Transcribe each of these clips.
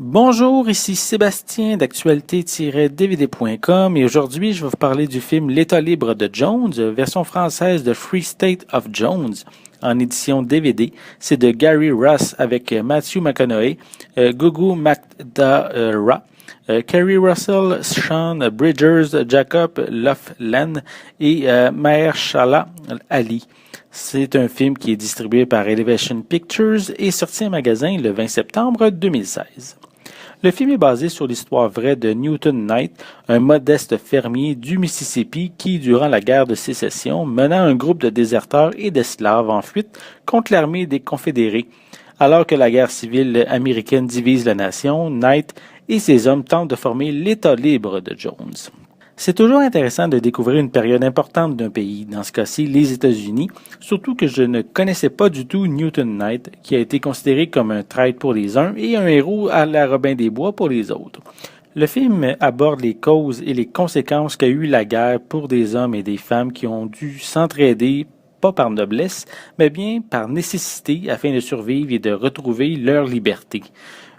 Bonjour, ici Sébastien d'actualité-dvd.com et aujourd'hui je vais vous parler du film L'État libre de Jones, version française de Free State of Jones, en édition DVD. C'est de Gary Ross avec Matthew McConaughey, Gugu Mbatha-Raw, Kerry Russell, Sean Bridgers, Jacob Lofland et Mahershala Ali. C'est un film qui est distribué par Elevation Pictures et sorti en magasin le 20 septembre 2016. Le film est basé sur l'histoire vraie de Newton Knight, un modeste fermier du Mississippi qui, durant la guerre de sécession, mena un groupe de déserteurs et d'esclaves en fuite contre l'armée des Confédérés. Alors que la guerre civile américaine divise la nation, Knight et ses hommes tentent de former l'État libre de Jones. C'est toujours intéressant de découvrir une période importante d'un pays, dans ce cas-ci les États-Unis, surtout que je ne connaissais pas du tout Newton Knight, qui a été considéré comme un traître pour les uns et un héros à la Robin des Bois pour les autres. Le film aborde les causes et les conséquences qu'a eu la guerre pour des hommes et des femmes qui ont dû s'entraider, pas par noblesse, mais bien par nécessité afin de survivre et de retrouver leur liberté.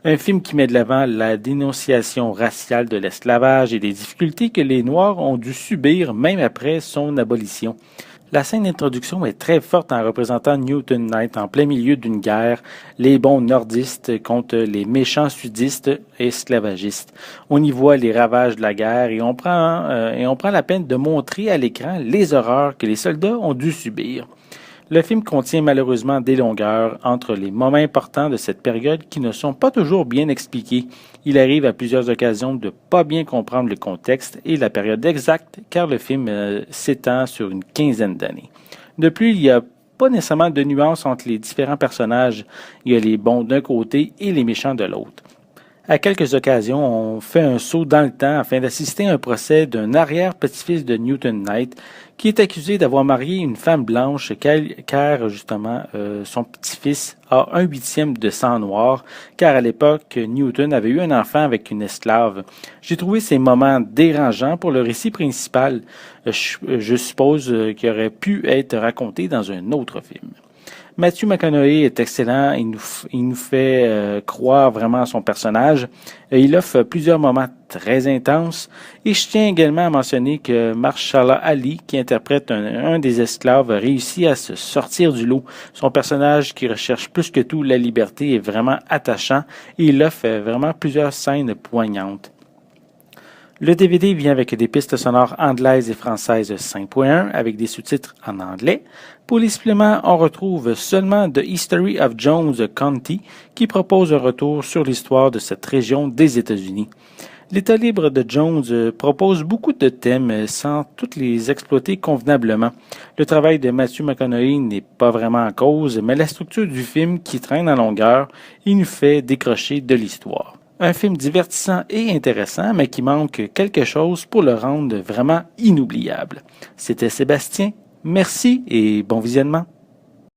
Un film qui met de l'avant la dénonciation raciale de l'esclavage et des difficultés que les Noirs ont dû subir même après son abolition. La scène d'introduction est très forte en représentant Newton Knight en plein milieu d'une guerre, les bons nordistes contre les méchants sudistes esclavagistes. On y voit les ravages de la guerre et on prend la peine de montrer à l'écran les horreurs que les soldats ont dû subir. Le film contient malheureusement des longueurs entre les moments importants de cette période qui ne sont pas toujours bien expliqués. Il arrive à plusieurs occasions de pas bien comprendre le contexte et la période exacte car le film s'étend sur une quinzaine d'années. De plus, il n'y a pas nécessairement de nuances entre les différents personnages. Il y a les bons d'un côté et les méchants de l'autre. À quelques occasions, on fait un saut dans le temps afin d'assister à un procès d'un arrière-petit-fils de Newton Knight qui est accusé d'avoir marié une femme blanche car justement son petit-fils a 1/8 de sang noir car à l'époque Newton avait eu un enfant avec une esclave. J'ai trouvé ces moments dérangeants pour le récit principal. Je suppose qu'il aurait pu être raconté dans un autre film. Matthew McConaughey est excellent, il nous fait croire vraiment à son personnage. Il offre plusieurs moments très intenses. Et je tiens également à mentionner que Mahershala Ali, qui interprète un des esclaves, réussit à se sortir du lot. Son personnage, qui recherche plus que tout la liberté, est vraiment attachant et il offre vraiment plusieurs scènes poignantes. Le DVD vient avec des pistes sonores anglaises et françaises 5.1 avec des sous-titres en anglais. Pour les suppléments, on retrouve seulement The History of Jones County qui propose un retour sur l'histoire de cette région des États-Unis. L'État libre de Jones propose beaucoup de thèmes sans toutes les exploiter convenablement. Le travail de Matthew McConaughey n'est pas vraiment en cause, mais la structure du film qui traîne en longueur, il nous fait décrocher de l'histoire. Un film divertissant et intéressant, mais qui manque quelque chose pour le rendre vraiment inoubliable. C'était Sébastien. Merci et bon visionnement.